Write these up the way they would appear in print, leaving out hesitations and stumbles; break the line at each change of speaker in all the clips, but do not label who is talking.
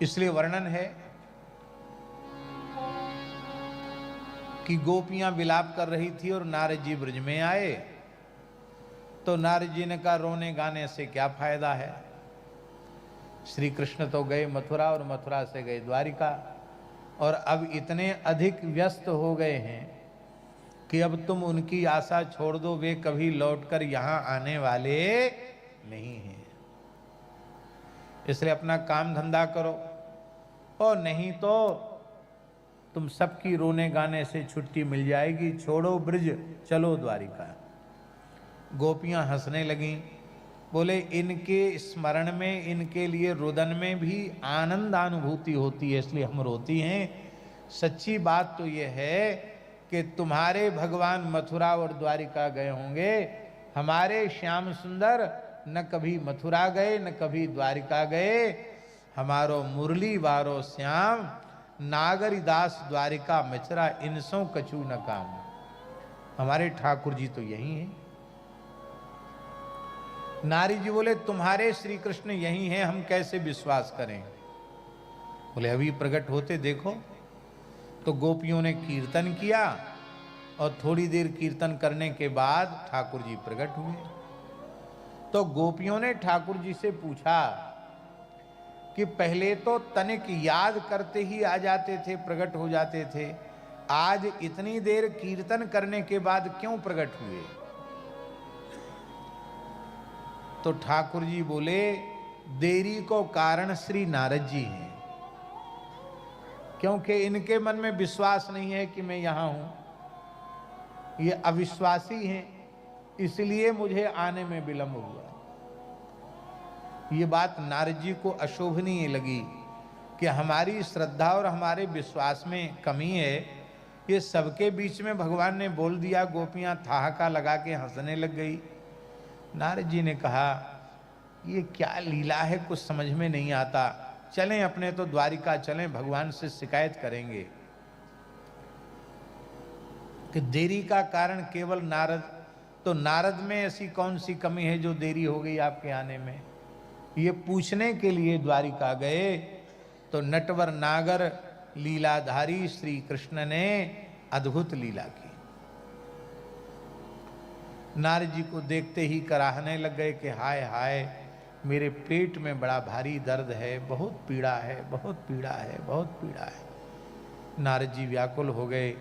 इसलिए वर्णन है कि गोपियां विलाप कर रही थी और नारद जी ब्रज में आए, तो नारद जी ने कहा रोने गाने से क्या फायदा है। श्री कृष्ण तो गए मथुरा और मथुरा से गए द्वारिका, और अब इतने अधिक व्यस्त हो गए हैं कि अब तुम उनकी आशा छोड़ दो, वे कभी लौटकर यहां आने वाले नहीं हैं। इसलिए अपना काम धंधा करो, और नहीं तो तुम सबकी रोने गाने से छुट्टी मिल जाएगी, छोड़ो ब्रज चलो द्वारिका। गोपियां हंसने लगीं, बोले इनके स्मरण में, इनके लिए रुदन में भी आनंदानुभूति होती है, इसलिए हम रोती हैं। सच्ची बात तो यह है कि तुम्हारे भगवान मथुरा और द्वारिका गए होंगे, हमारे श्याम सुंदर न कभी मथुरा गए न कभी द्वारिका गए। हमारो मुरली वारो श्याम नागरिदास द्वारिका मचरा, इनसों कछु न काम। हमारे ठाकुर जी तो यही हैं। नारी जी बोले तुम्हारे श्री कृष्ण यही हैं, हम कैसे विश्वास करें। बोले अभी प्रकट होते देखो। तो गोपियों ने कीर्तन किया, और थोड़ी देर कीर्तन करने के बाद ठाकुर जी प्रकट हुए। तो गोपियों ने ठाकुर जी से पूछा कि पहले तो तनिक याद करते ही आ जाते थे, प्रकट हो जाते थे, आज इतनी देर कीर्तन करने के बाद क्यों प्रकट हुए। तो ठाकुर जी बोले देरी को कारण श्री नारद जी हैं, क्योंकि इनके मन में विश्वास नहीं है कि मैं यहां हूं, ये अविश्वासी हैं, इसलिए मुझे आने में विलंब हुआ। ये बात नारद जी को अशोभनीय लगी कि हमारी श्रद्धा और हमारे विश्वास में कमी है। ये सबके बीच में भगवान ने बोल दिया, गोपियां ठहाका लगा के हंसने लग गई। नारद जी ने कहा ये क्या लीला है, कुछ समझ में नहीं आता, चलें अपने तो द्वारिका चलें, भगवान से शिकायत करेंगे कि देरी का कारण केवल नारद। तो नारद में ऐसी कौन सी कमी है जो देरी हो गई आपके आने में। ये पूछने के लिए द्वारिका गए, तो नटवर नागर लीलाधारी श्री कृष्ण ने अद्भुत लीला की। नारद जी को देखते ही कराहने लग गए कि हाय हाय, मेरे पेट में बड़ा भारी दर्द है, बहुत पीड़ा है, बहुत पीड़ा है, बहुत पीड़ा है। नारद जी व्याकुल हो गए,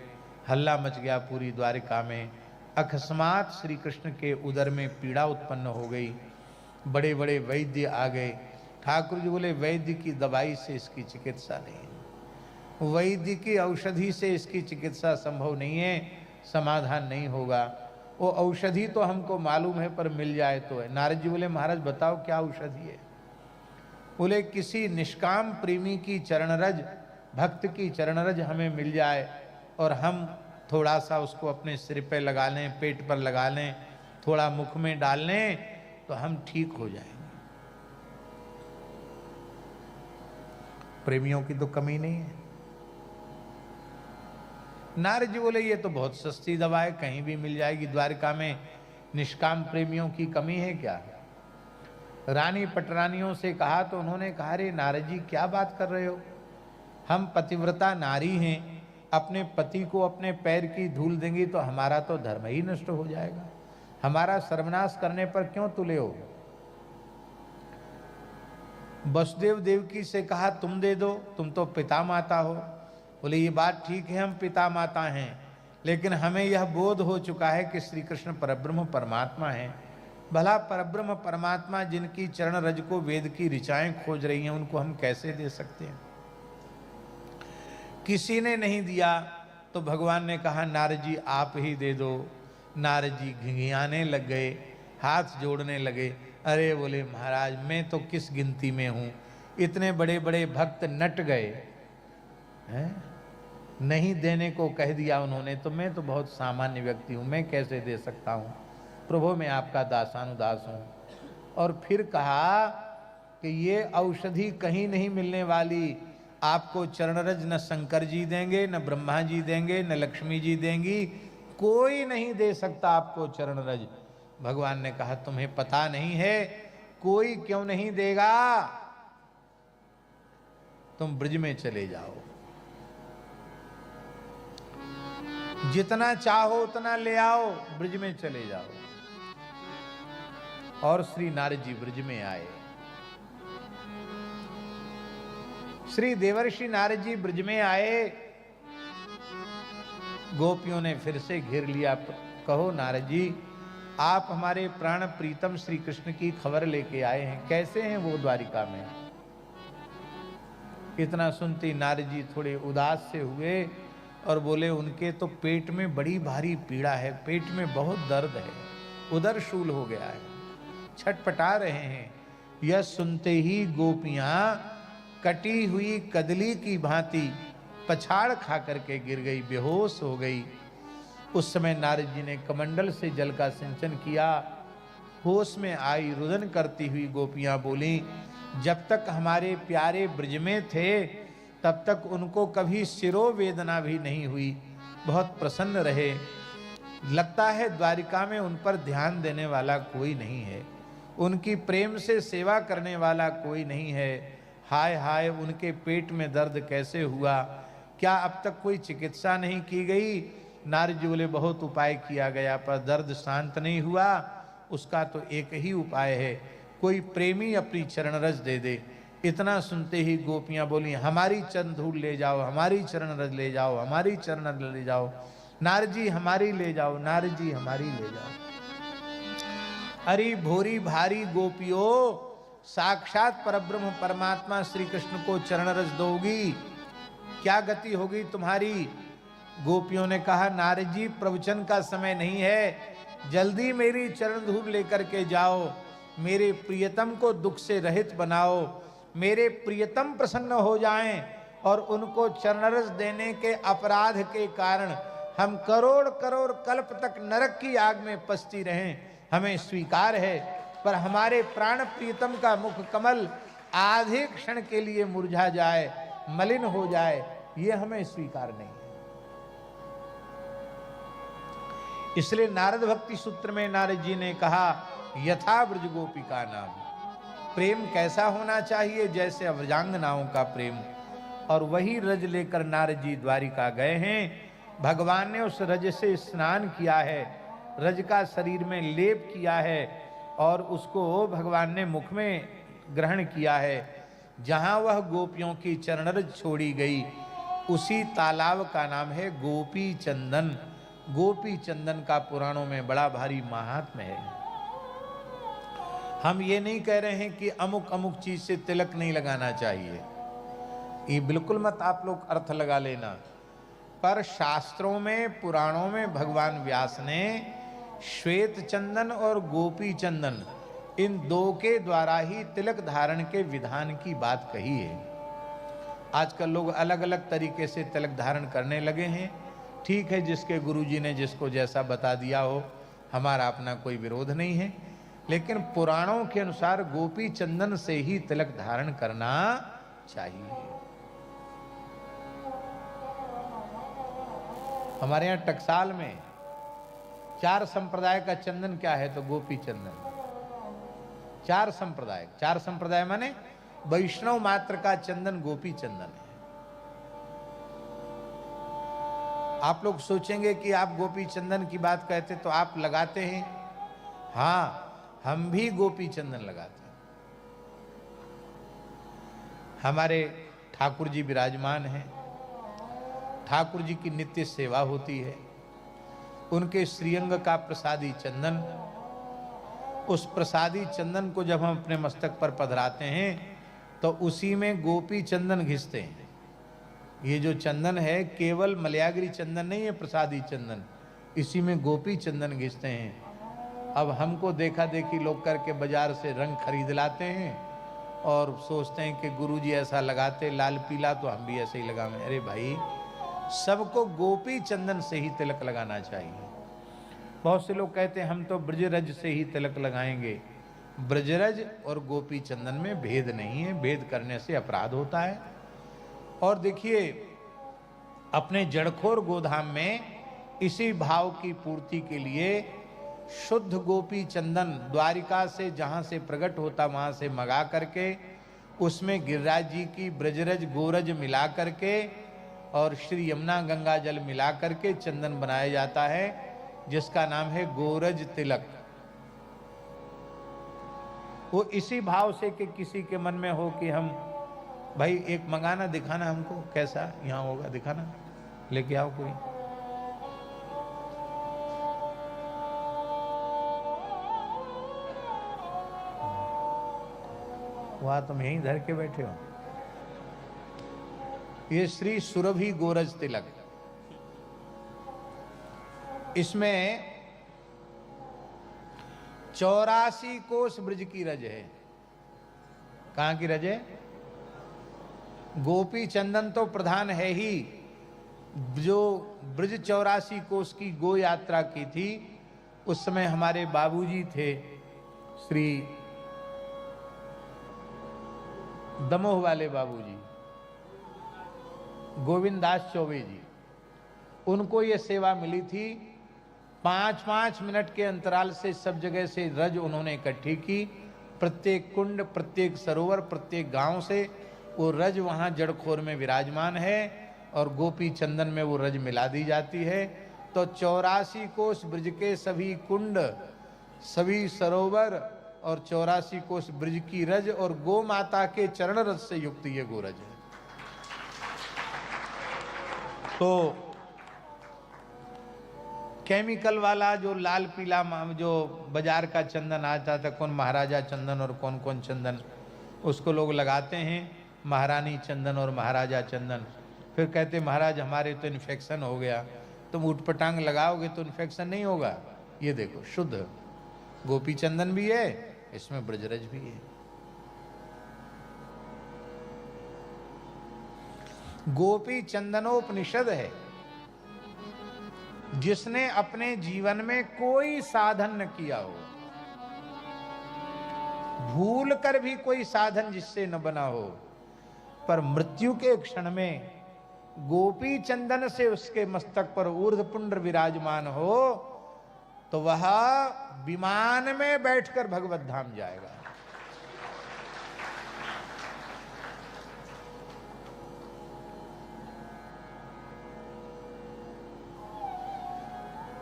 हल्ला मच गया पूरी द्वारिका में। अकस्मात श्री कृष्ण के उदर में पीड़ा उत्पन्न हो गई। बड़े बड़े वैद्य आ गए। ठाकुर जी बोले वैद्य की दवाई से इसकी चिकित्सा नहीं, वैद्य की औषधि से इसकी चिकित्सा संभव नहीं है, समाधान नहीं होगा। वो औषधि तो हमको मालूम है, पर मिल जाए तो है। नारद जी बोले महाराज बताओ क्या औषधि है। बोले किसी निष्काम प्रेमी की चरणरज, भक्त की चरणरज हमें मिल जाए, और हम थोड़ा सा उसको अपने सिर पे लगा लें, पेट पर लगा लें, थोड़ा मुख में डाल लें, तो हम ठीक हो जाएंगे। प्रेमियों की तो कमी नहीं है। नारद जी बोले ये तो बहुत सस्ती दवा है, कहीं भी मिल जाएगी, द्वारिका में निष्काम प्रेमियों की कमी है क्या। रानी पटरानियों से कहा तो उन्होंने कहा रे नारद जी क्या बात कर रहे हो, हम पतिव्रता नारी हैं, अपने पति को अपने पैर की धूल देंगी तो हमारा तो धर्म ही नष्ट हो जाएगा, हमारा सर्वनाश करने पर क्यों तुले हो। वसुदेव देवकी से कहा तुम दे दो, तुम तो पिता माता हो। बोले ये बात ठीक है, हम पिता माता हैं, लेकिन हमें यह बोध हो चुका है कि श्री कृष्ण परब्रह्म परमात्मा हैं। भला परब्रह्म परमात्मा जिनकी चरण रज को वेद की ऋचाएं खोज रही हैं, उनको हम कैसे दे सकते हैं। किसी ने नहीं दिया तो भगवान ने कहा नारद जी आप ही दे दो। नारद जी घिघियाने लग गए, हाथ जोड़ने लगे। अरे बोले महाराज मैं तो किस गिनती में हूँ, इतने बड़े बड़े भक्त नट गए हैं, नहीं देने को कह दिया उन्होंने, तो मैं तो बहुत सामान्य व्यक्ति हूँ, मैं कैसे दे सकता हूँ। प्रभु मैं आपका दासानुदास हूँ। और फिर कहा कि ये औषधि कहीं नहीं मिलने वाली, आपको चरणरज न शंकर जी देंगे, न ब्रह्मा जी देंगे, न लक्ष्मी जी देंगी, कोई नहीं दे सकता आपको चरणरज। भगवान ने कहा तुम्हें पता नहीं है, कोई क्यों नहीं देगा, तुम ब्रज में चले जाओ, जितना चाहो उतना ले आओ, ब्रज में चले जाओ। और श्री नारद जी ब्रज में आए। श्री देवर्षि नारद जी ब्रज में आए। गोपियों ने फिर से घेर लिया। कहो नारद जी, आप हमारे प्राण प्रीतम श्री कृष्ण की खबर लेके आए हैं, कैसे हैं वो द्वारिका में? इतना सुनते नारद जी थोड़े उदास से हुए और बोले, उनके तो पेट में बड़ी भारी पीड़ा है, पेट में बहुत दर्द है, उदर शूल हो गया है, छटपटा रहे हैं। यह सुनते ही गोपियां कटी हुई कदली की भांति पछाड़ खा करके गिर गई, बेहोश हो गई। उस समय नारद जी ने कमंडल से जल का सिंचन किया। होश में आई रुदन करती हुई गोपियां बोली, जब तक हमारे प्यारे ब्रज में थे तब तक उनको कभी शिरोवेदना भी नहीं हुई, बहुत प्रसन्न रहे। लगता है द्वारिका में उन पर ध्यान देने वाला कोई नहीं है, उनकी प्रेम से सेवा करने वाला कोई नहीं है। हाय हाय, उनके पेट में दर्द कैसे हुआ? क्या अब तक कोई चिकित्सा नहीं की गई? नारद जी बोले, बहुत उपाय किया गया पर दर्द शांत नहीं हुआ। उसका तो एक ही उपाय है, कोई प्रेमी अपनी चरण रज दे दे। इतना सुनते ही गोपियां बोली, हमारी चरण धूल ले जाओ, हमारी चरण रज ले जाओ, हमारी चरण रज ले जाओ, नारद जी हमारी ले जाओ, नारद जी हमारी ले जाओ। अरे भोरी भारी गोपियों, साक्षात परब्रह्म परमात्मा श्री कृष्ण को चरण रज दोगी, क्या गति होगी तुम्हारी? गोपियों ने कहा, नारद जी प्रवचन का समय नहीं है, जल्दी मेरी चरण धूल लेकर के जाओ, मेरे प्रियतम को दुख से रहित बनाओ, मेरे प्रियतम प्रसन्न हो जाएं और उनको चरणरस देने के अपराध के कारण हम करोड़ करोड़ कल्प तक नरक की आग में पसती रहें, हमें स्वीकार है। पर हमारे प्राण प्रियतम का मुख कमल आधे क्षण के लिए मुरझा जाए, मलिन हो जाए, ये हमें स्वीकार नहीं है। इसलिए नारद भक्ति सूत्र में नारद जी ने कहा, यथा ब्रज गोपिका नाम, प्रेम कैसा होना चाहिए? जैसे अव्रजांगनाओं का प्रेम। और वही रज लेकर नारद जी द्वारिका गए हैं। भगवान ने उस रज से स्नान किया है, रज का शरीर में लेप किया है और उसको भगवान ने मुख में ग्रहण किया है। जहां वह गोपियों की चरणरज छोड़ी गई, उसी तालाब का नाम है गोपी चंदन। गोपी चंदन का पुराणों में बड़ा भारी महात्म्य है। हम ये नहीं कह रहे हैं कि अमुक अमुक चीज से तिलक नहीं लगाना चाहिए, ये बिल्कुल मत आप लोग अर्थ लगा लेना। पर शास्त्रों में, पुराणों में भगवान व्यास ने श्वेत चंदन और गोपी चंदन, इन दो के द्वारा ही तिलक धारण के विधान की बात कही है। आजकल लोग अलग अलग तरीके से तिलक धारण करने लगे हैं। ठीक है, जिसके गुरुजी ने जिसको जैसा बता दिया हो, हमारा अपना कोई विरोध नहीं है। लेकिन पुराणों के अनुसार गोपी चंदन से ही तिलक धारण करना चाहिए। हमारे यहाँ टकसाल में 4 संप्रदाय का चंदन क्या है? तो गोपी चंदन। 4 संप्रदाय, 4 संप्रदाय माने वैष्णव मात्र का चंदन गोपी चंदन है। आप लोग सोचेंगे कि आप गोपी चंदन की बात कहते तो आप लगाते हैं। हाँ, हम भी गोपी चंदन लगाते हैं। हमारे ठाकुर जी विराजमान हैं, ठाकुर जी की नित्य सेवा होती है। उनके श्रीअंग का प्रसादी चंदन, उस प्रसादी चंदन को जब हम अपने मस्तक पर पधराते हैं तो उसी में गोपी चंदन घिसते हैं। ये जो चंदन है केवल मलयागिरी चंदन नहीं है, प्रसादी चंदन, इसी में गोपी चंदन घिसते हैं। अब हमको देखा देखी लोग करके बाजार से रंग खरीद लाते हैं और सोचते हैं कि गुरुजी ऐसा लगाते लाल पीला तो हम भी ऐसे ही लगाएं। अरे भाई, सबको गोपी चंदन से ही तिलक लगाना चाहिए। बहुत से लोग कहते हैं हम तो ब्रजरज से ही तिलक लगाएंगे। ब्रजरज और गोपी चंदन में भेद नहीं है, भेद करने से अपराध होता है। और देखिए, अपने जड़खोर गोधाम में इसी भाव की पूर्ति के लिए शुद्ध गोपी चंदन द्वारिका से, जहां से प्रकट होता वहां से मंगा करके उसमें गिरिराज जी की ब्रजरज गोरज मिला करके और श्री यमुना गंगा जल मिला करके चंदन बनाया जाता है, जिसका नाम है गोरज तिलक। वो इसी भाव से कि किसी के मन में हो कि हम भाई एक मंगाना, दिखाना हमको कैसा यहाँ होगा, दिखाना, लेके आओ कोई। वहां तुम यहीं धर के बैठे हो। ये श्री सुरभि गोरज तिलक, इसमें 84 कोस ब्रज की रज है। कहां की रज है? गोपी चंदन तो प्रधान है ही, जो ब्रज 84 कोस की गो यात्रा की थी, उस समय हमारे बाबूजी थे श्री दमोह वाले बाबूजी गोविंद दास चौबे जी, उनको ये सेवा मिली थी। 5-5 मिनट के अंतराल से सब जगह से रज उन्होंने इकट्ठी की, प्रत्येक कुंड, प्रत्येक सरोवर, प्रत्येक गांव से वो रज वहां जड़खोर में विराजमान है और गोपी चंदन में वो रज मिला दी जाती है। तो 84 कोस ब्रज के सभी कुंड, सभी सरोवर और 84 कोस ब्रज की रज और गो माता के चरण रज से युक्त ये गोरज है। तो केमिकल वाला जो लाल पीला जो बाजार का चंदन आता था, कौन महाराजा चंदन और कौन कौन चंदन, उसको लोग लगाते हैं, महारानी चंदन और महाराजा चंदन। फिर कहते महाराज हमारे तो इन्फेक्शन हो गया। तुम उठपटांग लगाओगे तो इन्फेक्शन नहीं होगा। ये देखो शुद्ध गोपी चंदन भी है, इसमें ब्रजरज भी है। गोपी चंदनोपनिषद है। जिसने अपने जीवन में कोई साधन न किया हो, भूल कर भी कोई साधन जिससे न बना हो, पर मृत्यु के क्षण में गोपी चंदन से उसके मस्तक पर ऊर्ध्वपुंड्र विराजमान हो, तो वह विमान में बैठकर भगवत धाम जाएगा।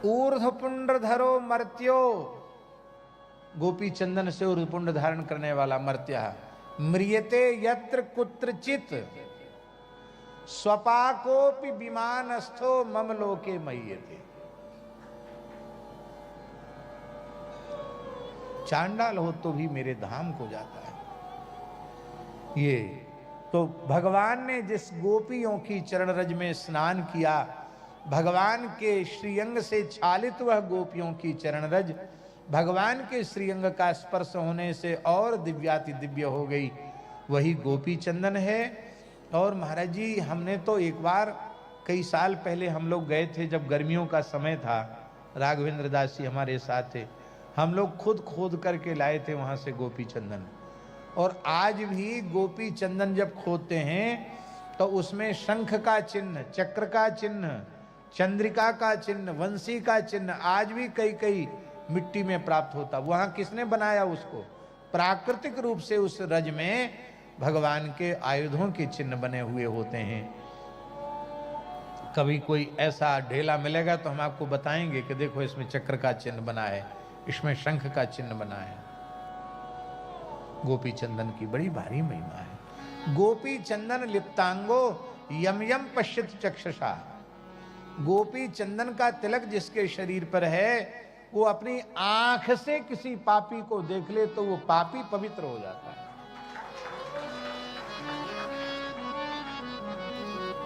ऊर्ध्वपुंड्र धरो मर्त्यो, गोपी चंदन से ऊर्ध्वपुंड धारण करने वाला मर्त्या म्रियते यत्र कुत्रचित स्वपाकोपि विमानस्थो मम लोके मय्यते। चांडाल हो तो भी मेरे धाम को जाता है। ये तो भगवान ने जिस गोपियों की चरण रज में स्नान किया, भगवान के श्रीअंग से छालित वह गोपियों की चरण रज भगवान के श्रीअंग का स्पर्श होने से और दिव्याति दिव्य हो गई, वही गोपी चंदन है। और महाराज जी हमने तो एक बार कई साल पहले हम लोग गए थे, जब गर्मियों का समय था, राघवेंद्र दास जी हमारे साथ थे, हम लोग खुद खोद करके लाए थे वहां से गोपी चंदन। और आज भी गोपी चंदन जब खोदते हैं तो उसमें शंख का चिन्ह, चक्र का चिन्ह, चंद्रिका का चिन्ह, वंशी का चिन्ह आज भी कई कई मिट्टी में प्राप्त होता। वहां किसने बनाया उसको? प्राकृतिक रूप से उस रज में भगवान के आयुधों के चिन्ह बने हुए होते हैं। कभी कोई ऐसा ढेला मिलेगा तो हम आपको बताएंगे कि देखो इसमें चक्र का चिन्ह बना है, इसमें शंख का चिन्ह बना है। गोपी चंदन की बड़ी भारी महिमा है। गोपी चंदन लिप्तांगो यम यम पश्यत चक्षुषा। गोपी चंदन का तिलक जिसके शरीर पर है, वो अपनी आंख से किसी पापी को देख ले तो वो पापी पवित्र हो जाता है।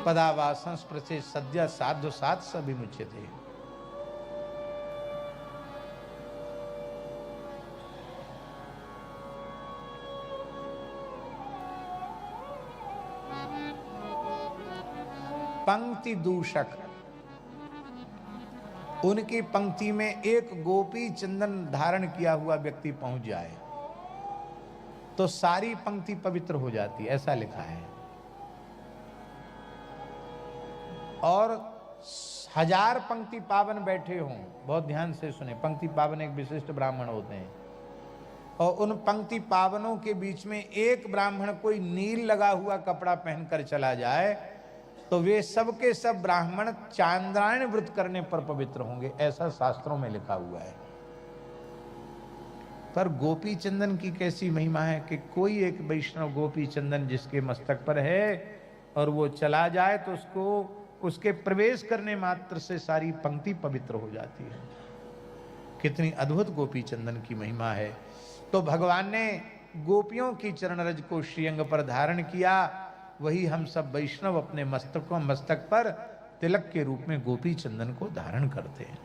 पदावासं स्पृशे सद्य साधु सात सभी मुच्यते। पंक्ति दूषक, उनकी पंक्ति में एक गोपी चंदन धारण किया हुआ व्यक्ति पहुंच जाए तो सारी पंक्ति पवित्र हो जाती, ऐसा लिखा है। और 1000 पंक्ति पावन बैठे हों, बहुत ध्यान से सुने, पंक्ति पावन एक विशिष्ट ब्राह्मण होते हैं, और उन पंक्ति पावनों के बीच में एक ब्राह्मण कोई नील लगा हुआ कपड़ा पहनकर चला जाए तो वे सब के सब ब्राह्मण चांद्रायण व्रत करने पर पवित्र होंगे, ऐसा शास्त्रों में लिखा हुआ है। पर गोपी चंदन की कैसी महिमा है कि कोई एक वैष्णव गोपी चंदन जिसके मस्तक पर है और वो चला जाए तो उसको उसके प्रवेश करने मात्र से सारी पंक्ति पवित्र हो जाती है। कितनी अद्भुत गोपी चंदन की महिमा है। तो भगवान ने गोपियों की चरण रज को श्रीअंग पर धारण किया, वही हम सब वैष्णव अपने मस्तक पर तिलक के रूप में गोपी चंदन को धारण करते हैं।